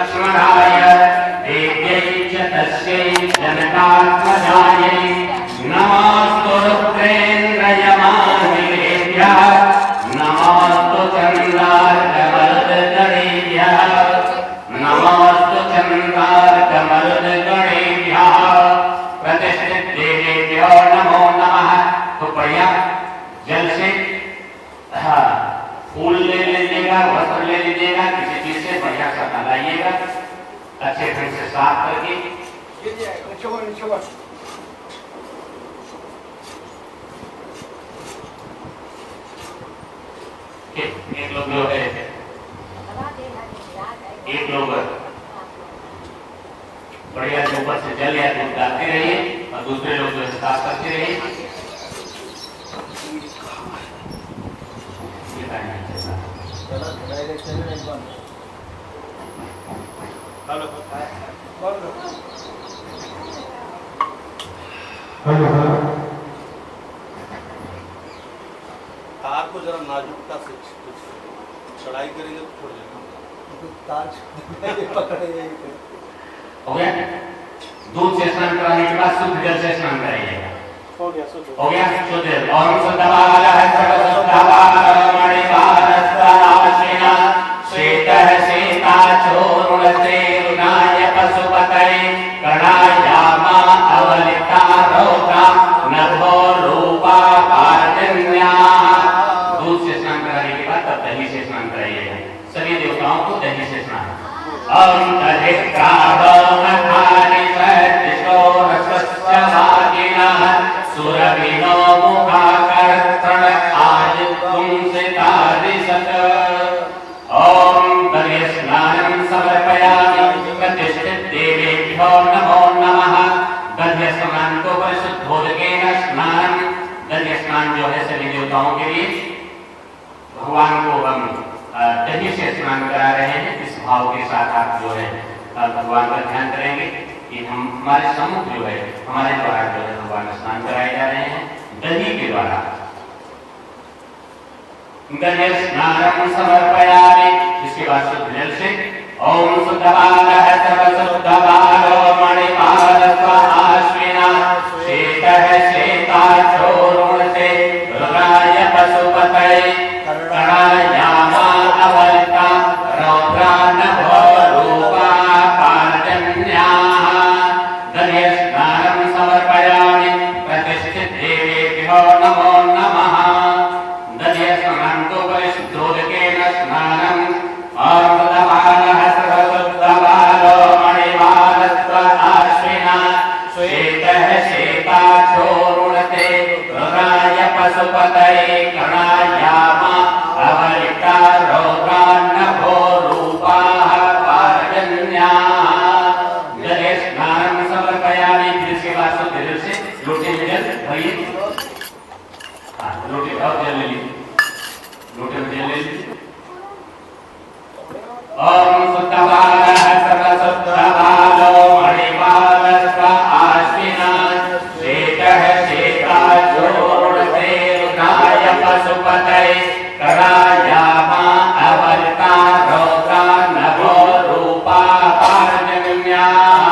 लक्ष्मणाय देव्यै च तस्यै जनकात्मजायै नमोऽस्तु रुद्रेन्द्रयमानिलेभ्यः नमोऽस्तु चन्द्रार्कमरुद्गणेभ्यः नमोऽस्तु चन्द्रार्कमरुद्गणेभ्यः प्रतिष्ठित देवेभ्यो नमो नमः। तो बढ़िया जल से फूल ले लीजिएगा, वस्त्र ले लीजिएगा, किसी चीज से बढ़िया सा लगाइएगा, अच्छे ढंग से साफ करके एक लोग जो है एक लोग बढ़िया ऊपर से जल या दूध डालते रहिए और दूसरे लोग जो साफ करते रहिए। तार को जरा नाजुकता से चढ़ाई करेंगे तो छोड़ देना तार हो गया। दूध से स्नान कराने के बाद शुद्ध जल से स्नान कराइएगा। हो गया शुद्ध जल। ओम शुद्धवालः सर्वशुद्धवालमणिवालस्वनाशिना श्वेतः श्वेताचूर्णस्तेरुणाय पशुपतये कर्णायामा अवलितारोगा नभो रूपा पार्जन्याः। दूध से स्नान कराने के बाद तब दही से स्नान कराइएगा। सभी देवताओं को दही से स्नान। ओम सुरभिनो मुखाकर्तृण आयुक्तुं सितादिशत। ओम दधि स्नानं समर्पयामि प्रतिष्ठित देवेभ्यो नमो नमः। दधि स्नान को परिशुद्धोदकेन स्नानं। दधि स्नान जो है सभी देवताओं के लिए भगवान को हम दही से स्नान करा रहे हैं। इस भाव के साथ आप जो है भगवान का ध्यान करेंगे कि हम हमारे सम्मुख जो है हमारे द्वारा जो है भगवान स्नान कराए जा रहे हैं दही के द्वारा। दधि स्नानं समर्पयामि। इसके बाद शुद्ध जल से ओम शुद्धवालः सर्वशुद्धवालो मणिवालस्वनाशिना श्वेतः श्वेताचूर्णस्ते रुद्राय पशुपतये कर्णायामा अवलिता रौद्रा नभो रूपा पार्जन्याः। दधि स्नानं समर्पयामि प्रतिष्ठित देवेभ्यो नमो नमः। दधि स्नानं को परिशुद्धोदकेन स्नानं। ओम शुद्धवालः सर्वशुद्धवालो मणिवालस्वनाशिना श्वेतः श्वेताचूर्णस्ते रुद्राय पशुपतये कर्णायामा अवलिता रौद्रा नभो रूपाः पार्जन्याः। दधि स्नानं समर्पयामि। फिर इसके बाद शुद्ध जल से लोटे में जल भरिए। लोटे और जल ले लीजिए, लोटे में जल ले लीजिए। ओम शुद्धवालः सर्वशुद्धवालो मणिवालस्वनाशिना श्वेतः श्वेताचूर्णस्ते रुद्राय पशुपतये कर्णायामा अवलिता रौद्रा नभो रूपा पार्जन्याः।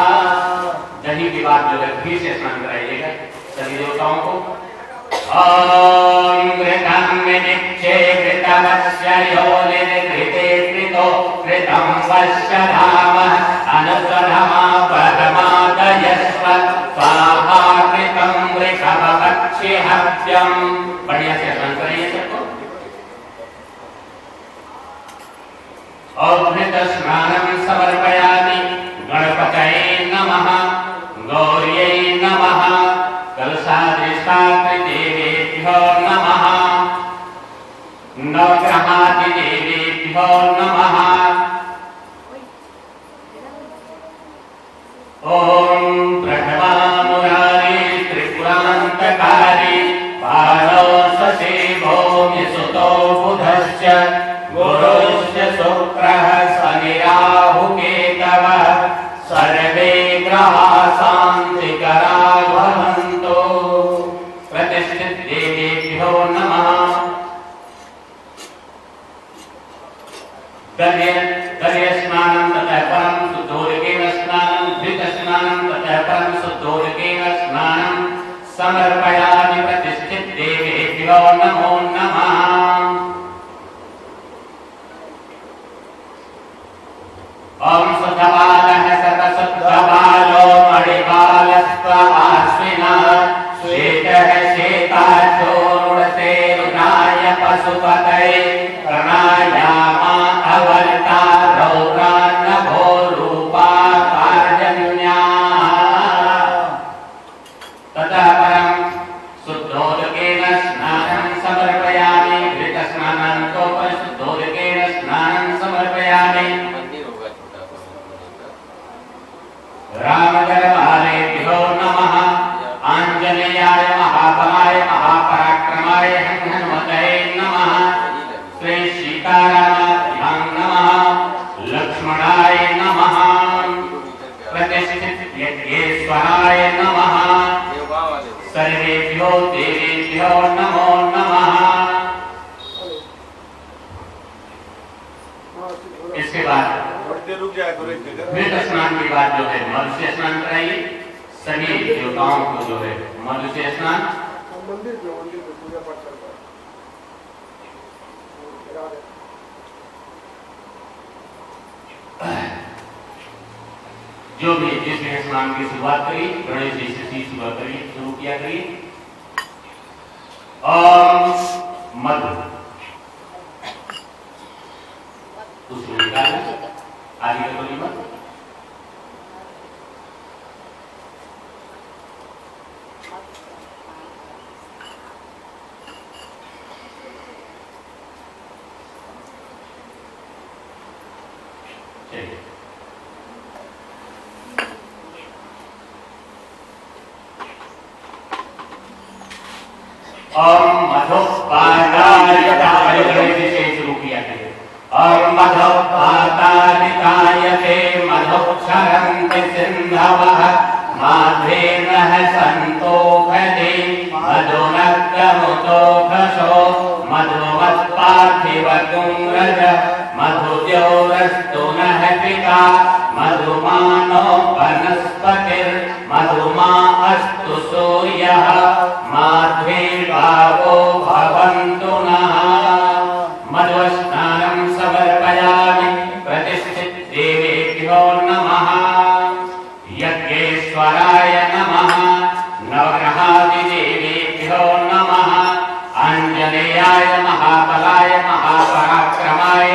दही के बाद जो है घी से स्नान कराइएगा सभी देवताओं को। ओम घृतं विनिक्षे घृतवस्य योनिर्घृते कृतो घृतं वस्य धामः अनुसरमा परमादयस्व स्वाहा कृतं वृषभपक्षिहव्यं। बढ़िया से स्नान कराइए सबको। घृत स्नानं समर्पयामि। गणपतये नमः। गौर्यै नमः। कलशाधिष्ठात्रिदेवेभ्यो नमः। नवग्रहादिदेवेभ्यो नमः। ओम प्रणवामुरारी त्रिपुरान्तकारी पालो ससेवो सुतो बुधश्च गुरुश्च शुक्रः शनिराहुकेतवः सर्वे ग्रहा शान्तिकरा भवन्तु। प्रतिष्ठित देवेभ्यो नमः। दधि स्नानं ततः परं ओम सुद्धबालः सर्वसुद्धबालो मणिबालस्त्व आश्विनः श्वेतः श्वेताचूर्णसे रुद्राय पशुपतये प्रणायामा अवलिता रौद्रान्नभो रूपा कार्जन्याः। ततः परं शुद्धोदकेन स्नानं समर्पयामि। घृतस्नानानन्तरं शुद्धोदकेन स्नानं समर्पयामि। रामगर्भालेभ्यो नमः। आञ्जनेयाय महाबलाय महापराक्रमाय हनुमते नमः। श्री सीतारामाभ्यां नमः। लक्ष्मणाय नमः। प्रतिष्ठित यज्ञेश्वराय नमः। सर्वेभ्यो देवेभ्यो नमो नमः। इसके बाद घृत स्नान के बाद जो है मनुष्य स्नान कराइए। सभी देवताओं को जो है मनुष्य स्नान मंदिर पे पूजा पाठ करता है। जो भी जिसने स्नान की शुरुआत करी गणेश जी से शुरुआत करी शुरू किया करी। मधु उसको निकालना आदि कटोरी मत। चलिए मधुपादाय से शुरू किया है। और मधुपादायते मधुक्षरन्ति सिन्धवः माध्वेन सन्तोषधि मधुनक्तमुतोषो मधुमत्पार्थिवकुंरज मधुद्यौरस्तु नः पिता मधुमानो वनस्पतिर्मधुमा अस्तु सूर्यः माध्वीर्भावो भवन्तु नः। मधुस्नानं समर्पयामि। प्रतिष्ठित देवेभ्यो नमः। यज्ञेश्वराय नमः। नवग्रहादिदेवेभ्यो नमः। आञ्जनेयाय महाबलाय महापराक्रमाय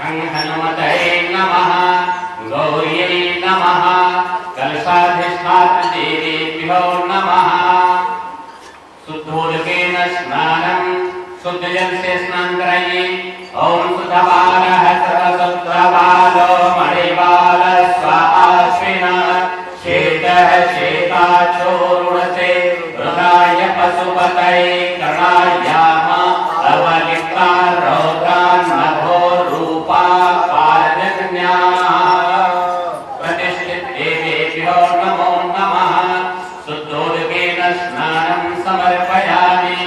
हनुमते नमः। गौर्यै नमः। कलशाधिष्ठातृदेवेभ्यो नमः। शुद्धोदकेन स्नानं शुद्ध जल से स्नान कराइए। ओम सुद्धबालः सर्वसुद्धबालो मणिबालस्त्व आश्विनः श्वेतः श्वेताचूर्णसे रुद्राय पशुपतये प्रणायामा अवलिता रौद्रान्नभो रूपा कार्जन्याः। प्रतिष्ठित देवेभ्यो नमो नमः। शुद्धोदकेन स्नानं समर्पयामि।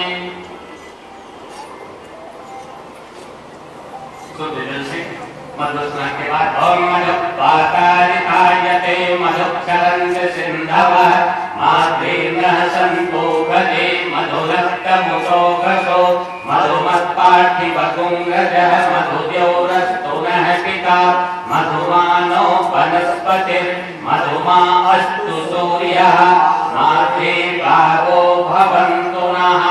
मधु स्नान के बाद ओम मधुपादायते मधुक्षरन्ति सिन्धवः माध्वेन सन्तोषधि मधुरक्तमुतोषो मधुमत्पार्थिवकुंरजः मधुद्यौरस्तु नः पिता मधुमानो वनस्पतिर्मधुमा अस्तु सूर्यः माध्वीर्भावो भवन्तु नः।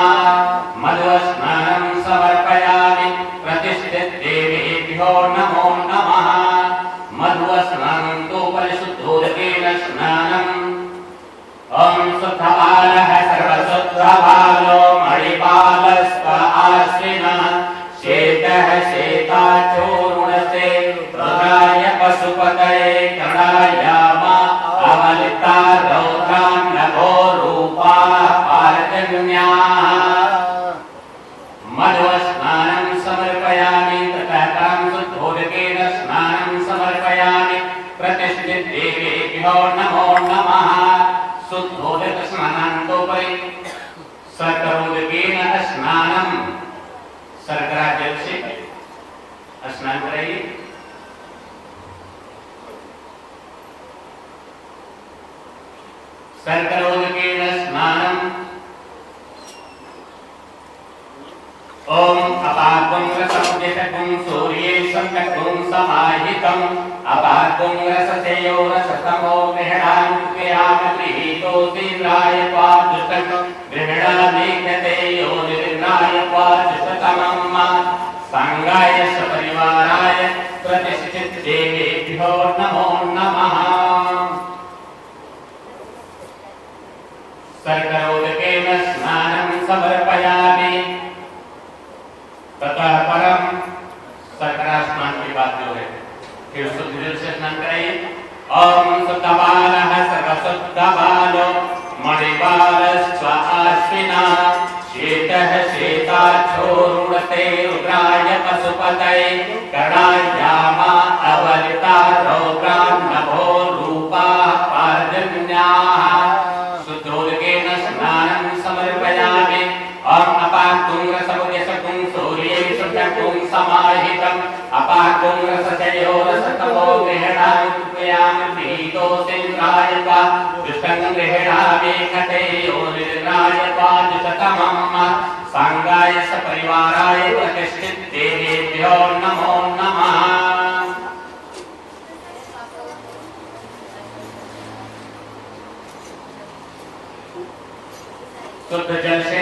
मधुस्नानं समर्पयामि। प्रतिष्ठित देवेभ्यो नमो नमः। मधुस्नानं तु परिशुद्धोदकेन स्नानम्। ओम शुद्धबालः सर्वशुद्धबालो मणिबालस्त्व आश्विनः श्वेतः श्वेताचूर्णसे रुद्राय पशुपतये प्रणायामा अवलिता रौद्रान्नभो रूपा कार्जन्याः। मधुस्नानं समर्पयामि। ततः शुद्धोदकेन स्नानं समर्पयामि। प्रतिष्ठित देवेभ्यो नमो नमः। शुद्धोदक स्नानान्तोपरि सर्करोदकेन स्नानं शर्करा जल से स्नान कराइए। सर्करोदकेन स्नानं। ओम अपाकुंभसमुदित षट्कुं सूर्ये षट्कुं समाहितम् अपाकुं रससेयो रसतमो गृह्णामि क्रियामि गृहीतोऽसीन्द्राय पादुषं गृह्णामि गतेयो निर्णाय पादुषतमम् सांगाय सपरिवाराय प्रतिष्ठित देवेभ्यो नमो नमः। सर्करोदकेन स्नानं समर्पयामि। ततः परम सर्करा स्नान की बात जो है फिर शुद्ध जल से स्नान कराइए। ओम शुद्धबालः सर्वशुद्धबालो मणिबालस्वाश्विना श्वेतः श्वेताक्षोरुणते रुद्राय पशुपतये कर्णायामा अवलिता रौद्रान्नभो रूपाः पार्जन्याः। शुद्धोदकेन स्नानं समर्पयामि। ओम अपाकुं रसमुद्यसकुं सूर्ये षट्कुं समाहितम् अपाकुं रसचयो रसतमो गृह्णामि क्रियामि गृहीतोऽसीन्द्राय पादुषं गृह्णामि गतेयो निर्णाय पादुषतमम् सांगाय सपरिवाराय प्रतिष्ठित देवेभ्यो नमो नमः। शुद्ध जल से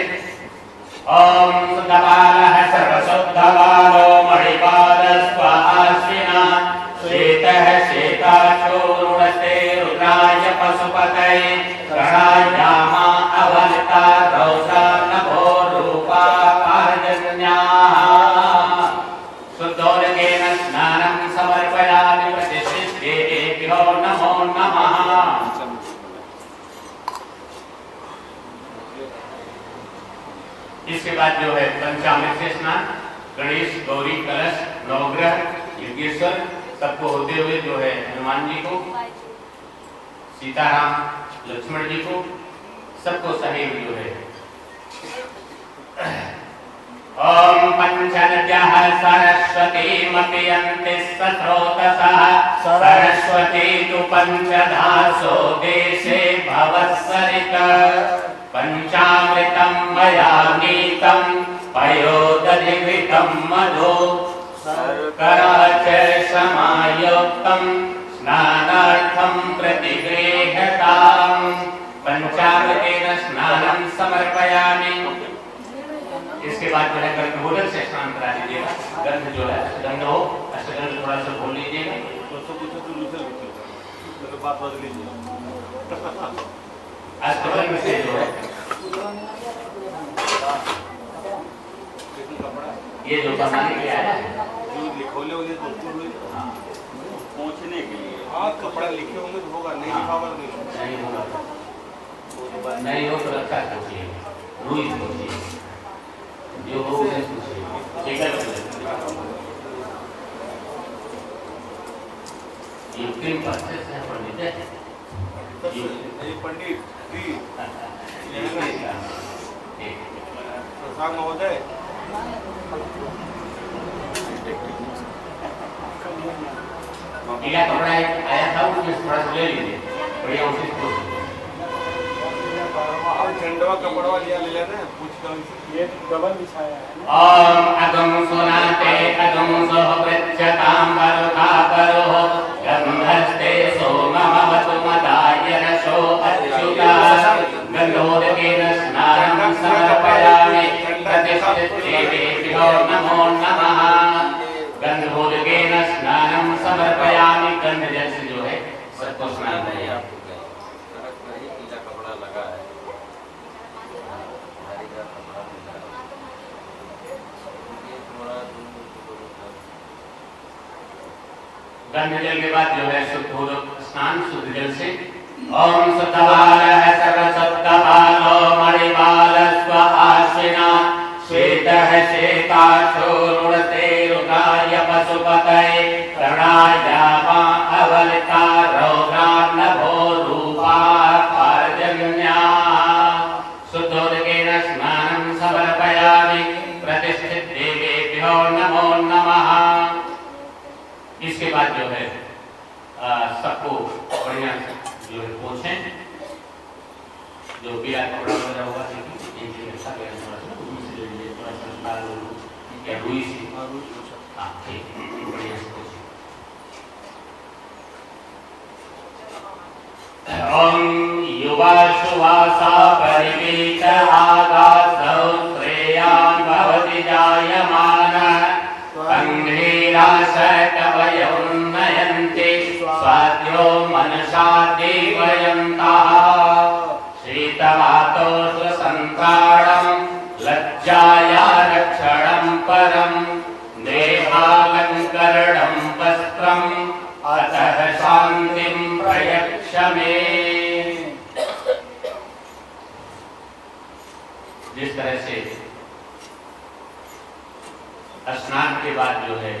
ओम शुद्धबालः सर्वशुद्धबालो मणिबालस्वाश्विना श्वेतः श्वेताक्षोरुणते रुद्राय पशुपतये कर्णायामा अवलिता रौद्रान्नभो रूपाः पार्जन्याः। शुद्धोदकेन स्नानं समर्पयामि। प्रतिष्ठित देवेभ्यो नमो नमः। इसके बाद जो है पंचामृत से स्नान गणेश गौरी कलश नवग्रह योगेश्वर सबको होते हुए जो है हनुमान जी को सीताराम लक्ष्मण जी को सबको सहित जो है ओम पंचनद्यः सरस्वती मपयन्ति स्रोतसः सरस्वती तु पंचधासो देशे भवत्सरिता पंचामृतं मया नीतं पयोदधिघृतं मधु शर्करा च समायुक्तं स्नानार्थं प्रतिगृह्यताम्। पंचामृतेन स्नानं समर्पयामि। इसके बाद जो है गंधोदक से स्नान करा लीजिएगा। गंध जो है अष्टगंध हो, अष्टगंध थोड़ा सा बोल लीजिएगा। बात बदल लीजिए। अष्टगंध से जो है ये जो बनाने के आया जो लिखोले होंगे दोस्तों हुए पहुंचने के लिए हाँ कपड़ा लिखे होंगे तो होगा, नहीं लिखा होगा नहीं होगा। नहीं हो तो रखा पूछिए, रुई पूछिए, जो हो उसे पूछिए। ठीक है ये किन प्रोसेस है पंडित है ये पंडित जी प्रसाद महोदय क्या कपड़ा आया था उसमें थोड़ा सा ले लीजिए बढ़िया उसे झंडवा कपड़वा लिया ले लेना पूछ कर ये डबल बिछाया है। ओम अगम सुनाते अगम सोह प्रत्यताम वरुखा करो गंधस्ते सोममवतु मदाय रसो अच्युता गंधोदकेन स्नानं समर्पयामि। प्रतिष्ठित देवेभ्यो नमो नमः। गंधोदकेन स्नानं समर्पयामि। गंध जल से जो है सबको स्नान कराया। गंध जल के बाद जो है शुद्धोदक स्नान शुद्ध जल से ओम शुद्धबालः सर्वशुद्धबालो मणिबालस्वाश्विना श्वेतः श्वेताक्षोरुणते रुद्राय पशुपतये कर्णायामा अवलिता रौद्रान्नभो रूपाः पार्जन्याः। शुद्धोदकेन स्नानं समर्पयामि। प्रतिष्ठित देवेभ्यो नमो नमः। इसके बाद जो है सबको बढ़िया जो है पोछें, जो पीला कपड़ा वगैरह होगा या रुई से हाँ ठीक बढ़िया से पूछिए। ओम युवा सुवासा परिवेश आगासौ श्रेयान् भवति जायमानः कवयोन्नयन्ति स्वाद्यो मनसा देवयन्तः शीतवातो स्वसन्त्राणं लज्जाया रक्षणं परं देहालङ्करणं वस्त्रम् अतः शान्तिं प्रयच्छ मे। जिस तरह से स्नान के बाद जो है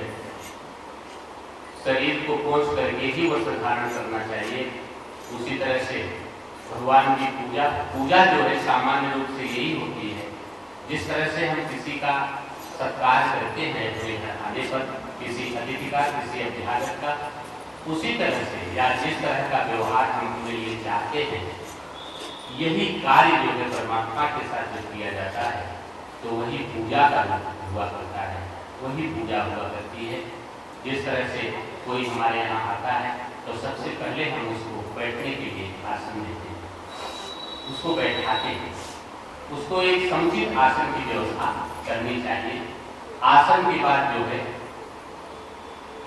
शरीर को पोंछ करके ही वस्त्र धारण करना चाहिए, उसी तरह से भगवान की पूजा जो है सामान्य रूप से यही होती है। जिस तरह से हम किसी का सत्कार करते हैं अपने घर आने पर, किसी अतिथि का, किसी अध्यापक का, उसी तरह से या जिस तरह का व्यवहार हम अपने लिए चाहते हैं, यही कार्य जो है परमात्मा के साथ जो किया जाता है तो वही पूजा का हुआ करता है, वही पूजा हुआ करती है। जिस तरह से कोई हमारे यहाँ आता है तो सबसे पहले हम उसको बैठने के लिए आसन देते हैं, उसको बैठाते हैं, उसको एक समुचित आसन की व्यवस्था करनी चाहिए। आसन के बाद जो है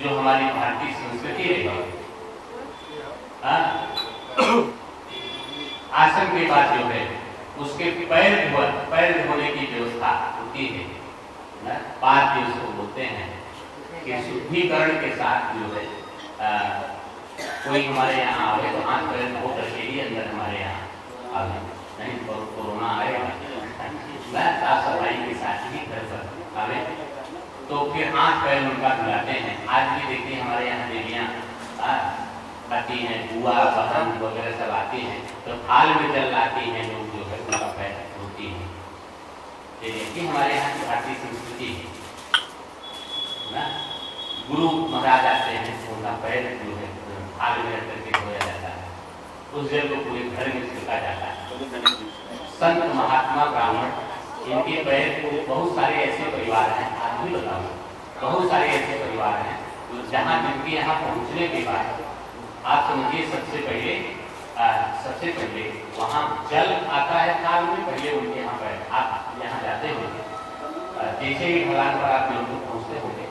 जो हमारी भारतीय संस्कृति रही, आसन के बाद जो है उसके पैर धोने की व्यवस्था होती है। पाद जो उसको बोलते हैं कि शुद्धिकरण के साथ जो है कोई हमारे यहाँ आवे तो हाथ पैर धो करके ही अंदर हमारे यहाँ आवे, नहीं तो कोरोना आएगा, साफ सफाई के साथ ही घर पर आवे तो फिर हाथ पैर उनका धुलाते हैं। आज भी देखिए हमारे यहाँ देवियाँ आती हैं, बुआ बहन वगैरह सब आती हैं तो थाल में जल लाती हैं, लोग जो है उनका पैर धोती हैं। ये हमारे यहाँ की भारतीय संस्कृति है ना। गुरु महाराज आते हैं तो उनका पैर जो है थाल में रख करके धोया जाता है, उस जल को पूरे घर में छिड़का जाता है। संत महात्मा ब्राह्मण इनके पैर को बहुत सारे ऐसे परिवार हैं, आज भी बताऊँ बहुत सारे ऐसे परिवार हैं जहाँ जिनके यहाँ पहुँचने के बाद आप समझिए सबसे पहले वहाँ जल आता है थाल में, पहले उनके यहाँ पैर, आप यहाँ जाते होंगे जैसे ही ढलान पर आप लोग पहुँचते होंगे,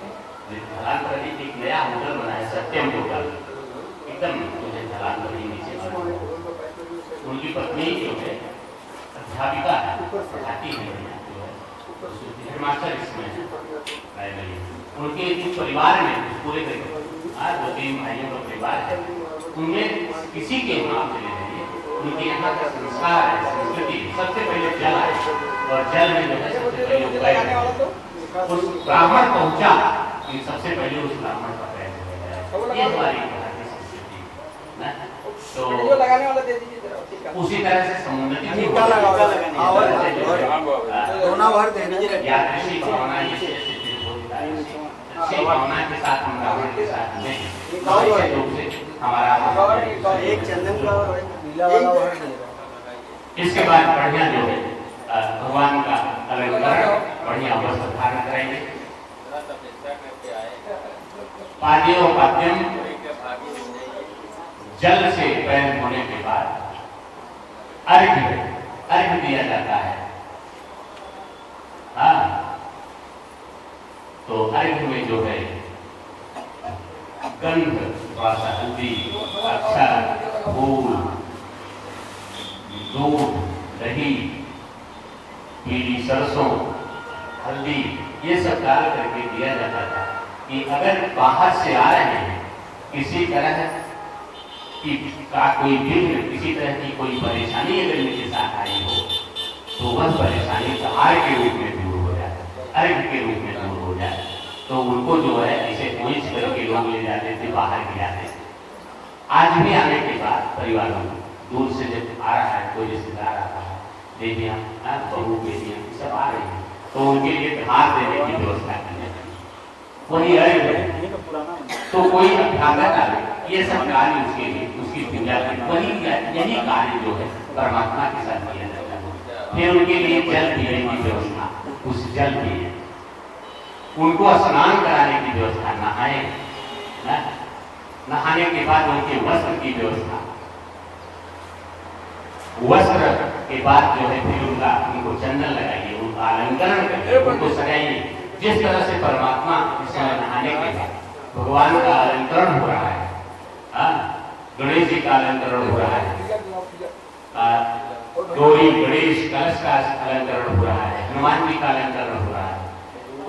ढलान पर एक नया होटल बना है सत्यम होटल, एकदम जो है ढलान पर ही नीचे उनकी पत्नी जो है अध्यापिका है, पढ़ाती है जो है हेडमास्टर इसमें प्राइमरी, उनके कुछ परिवार में पूरे 2-3 भाइयों का परिवार है, उनमें किसी के यहाँ चले जाइए उनके यहाँ का संस्कार है, संस्कृति सबसे पहले जल आए और जल में जो है सबसे पहले उस ब्राह्मण पहुंचा कि सबसे पहले उस ब्राह्मण का पैर धोया जाए। ये हमारी भारतीय संस्कृति ना। तो उसी तरह से समुन्नति भावना के साथ हम ब्राह्मण के साथ हमारा एक चंदन का इसके बाद बढ़िया जो है भगवान का अलंकरण बढ़िया वस्त्र धारण करेंगे। पाद्यम जल से पैर धोने के बाद अर्घ्य दिया जाता है। हाँ, तो अर्घ्य में जो है गंध, हल्दी, अक्षर, फूल, दूध, दही, पीली सरसों, हल्दी, ये सब डाल करके दिया जाता था कि अगर बाहर से आ रहे हैं किसी तरह की कोई विघ्न, किसी तरह की कोई परेशानी अगर इनके साथ आई हो तो वह परेशानी सहाय के रूप में दूर हो जाए, अर्घ्य के रूप में दूर हो जाए। तो उनको जो है ऐसे कोई करके लोग ले जाते थे, बाहर गिराते थे। आज भी आने के बाद परिवार में दूर से जब आ रहा है कोई रिश्तेदार आता है, देवियाँ, बहू, बेटियाँ सब आ रही हैं तो उनके लिए घास देने की व्यवस्था करनी चाहिए। वही अर्घ्य है तो कोई अभ्यागत आए, ये सब कार्य उसके लिए उसकी पूजा की वही यही कार्य जो है परमात्मा के साथ किया जाता है। फिर उनके लिए जल पीने की व्यवस्था, उस जल पिए, उनको स्नान कराने की व्यवस्था, नहाए ना, नहाने के बाद उनके वस्त्र की व्यवस्था, वस्त्र के बाद जो है फिर उनको चंदन लगाइए, उनका अलंकरण करिए, उनको सजाइए। जिस तरह से परमात्मा इस समय नहाने के बाद भगवान का अलंकरण हो रहा है, गणेश जी का अलंकरण हो रहा है, गौरी गणेश कलश का अलंकरण हो रहा है, हनुमान जी का अलंकरण हो रहा है,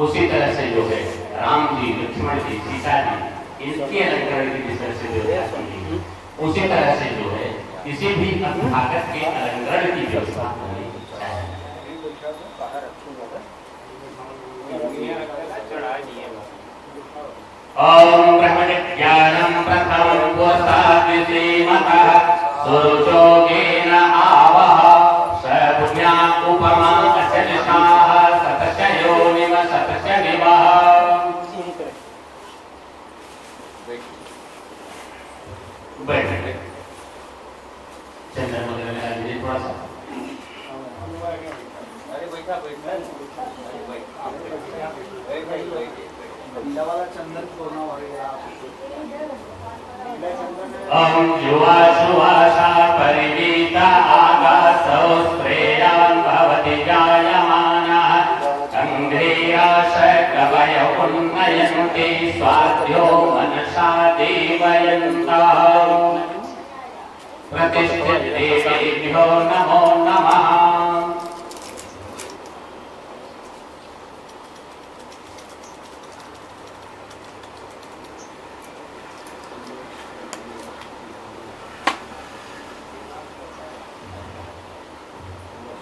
उसी तरह से जो है राम जी, लक्ष्मण जी, सीता जी, इनके अलंकरण की जिस तरह से व्यवस्था की, उसी तरह से जो है किसी भी अभ्यागत के अलंकरण की व्यवस्था होनी चाहिए। ओम ब्रह्मज्ञानं प्रथमं पुरस्ताद्वितीमतः सुरुचोगेन आवः स पुण्या उपमा अचलिषाः सतच योनिम सतच निवः। बैठ चंदन वगैरह लगा दीजिए थोड़ा सा। अरे बैठा बैठा वाला चंदन कोना युवाशुवाशा परिवीता आगासौ स्त्रेयान् भवति जायमानः कन्धेयाशकवय उन्नयन्ति स्वाध्यो मनसा देवयन्तः प्रतिष्ठित देवेभ्यो नमो नमः।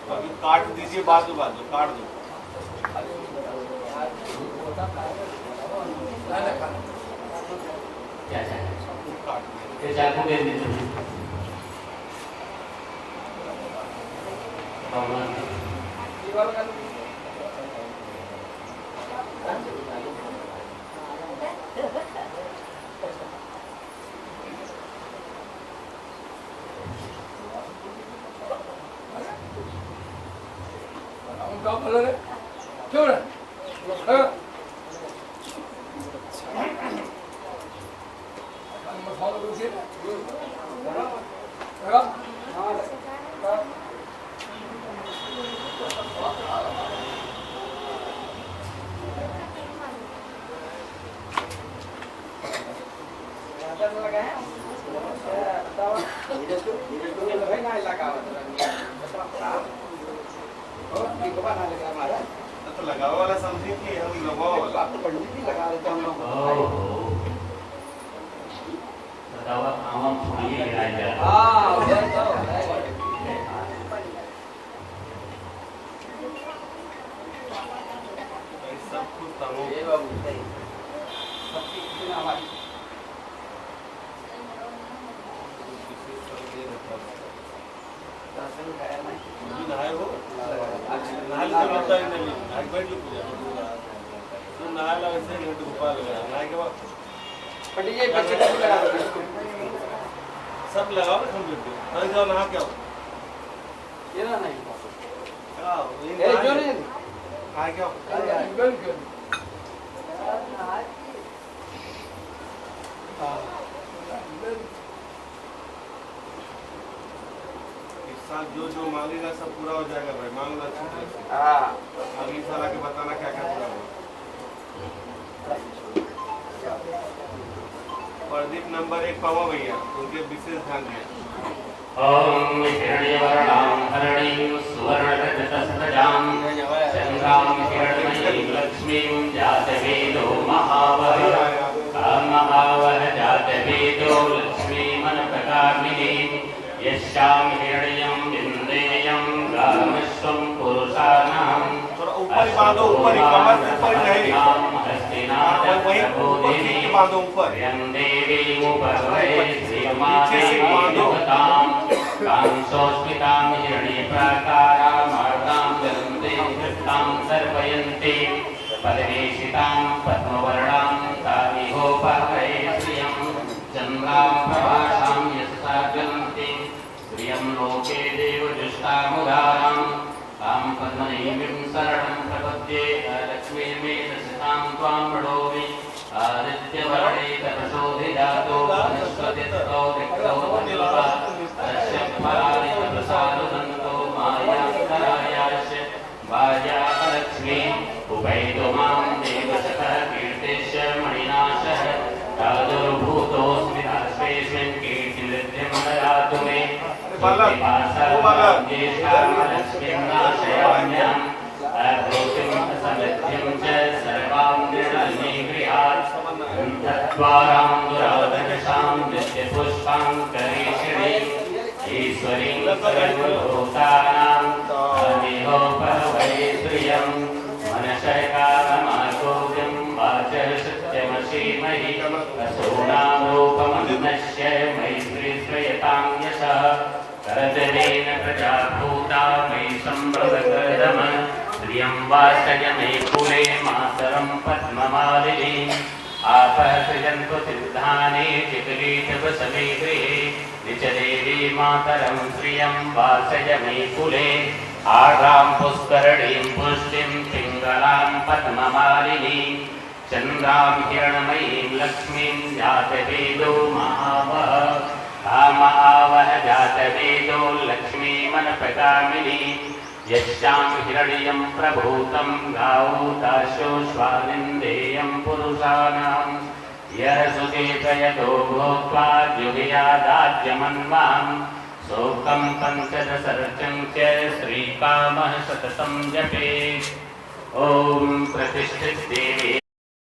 अभी काट दीजिए, बाद में काट दो। क्या चाहिए? चाकू दे दीजिए। तो लगावा वाला समझिए कि हम लगावा वाला पंडित जी लगा देते हम लोग। बतावा आम छोड़िए गिराया जाए। सब कुछ तमो ये बाबू सही सबकी कितनी हमारी दर्शन खाया नहीं नहाए हो नहाए तो लगता ही नहीं आज बैठ लो पूजा तो नहाए ला वैसे घंटे गोपाल लगा नहाए के बाद पंडित जी बच्चे को लगा दो सब लगाओ ना कंप्लीट कहीं जाओ नहा के आओ ये ना नहीं ये जो नहीं नहा के आओ इस साल जो मांगेगा सब पूरा हो जाएगा भाई, मांग लो अच्छी तरह से। अगली साल आके बताना क्या क्या पूरा हुआ। प्रदीप नंबर 1 पावा भैया, उनके विशेष ध्यान दिया। ओम हिरण्यवर्णां हरणीं सुवर्णरजतस्रजां चन्द्रां हिरण्मयीं लक्ष्मीं जातवेदो महावः जातवेदो लक्ष्मीमनप्रकामिनीं यस्यां हिरण्यं विन्देयं गामश्वं पुरुषाणां थोड़ा ऊपर ही बांधो, ऊपर ही कमर से ऊपर ही रहेगी। वहीं ऊपर खींच के बांधो ऊपर। पीछे से बांधो। कांसोस्मितां हिरण्यप्राकारां जलन्ते कृष्णां सर्पयन्ते पदवेशितां पद्मवर्णां तामिहोपहरे श्रियं चन्द्रां प्रभासां यशसा ज्वलन्ति श्रियं लोके देवजुष्टामुदारां तां पद्मनीमिं शरणं प्रपद्ये लक्ष्मीर्मे दशतां ईश्वरीं सर्वभूतानां अनिहोपवैश्रियं मनशकाममाकोद्यं वाचः सत्यमशीमहि असोनामरूपमन्नश्य मैत्री श्रयतां यशः करदनेन प्रजाभूता मयि सम्भवकृदम प्रियं वासय मे कुले मातरं पद्ममालिनी आपः सृजन्तु सिद्धानि चितलीचवसमे गृहे निचदेवी मातरं श्रियं वासय मे कुले आढ्रां पुष्करणीं पुष्टिं पिङ्गलां पद्ममालिनीं चन्द्रां हिरण्मयीं लक्ष्मीं जातवेदो महावः काम आवह जातवेदो लक्ष्मीमनप्रगामिनी यस्यां हिरण्यं प्रभूतं गावोताशो श्वानिन्देयं पुरुषाणां यः सुदेशयतो भूत्वा जुहुयादाद्यमन्वां शोकं पञ्चदशर्चं च श्रीकामः सततं जपेत् ॐ प्रतिष्ठित देवी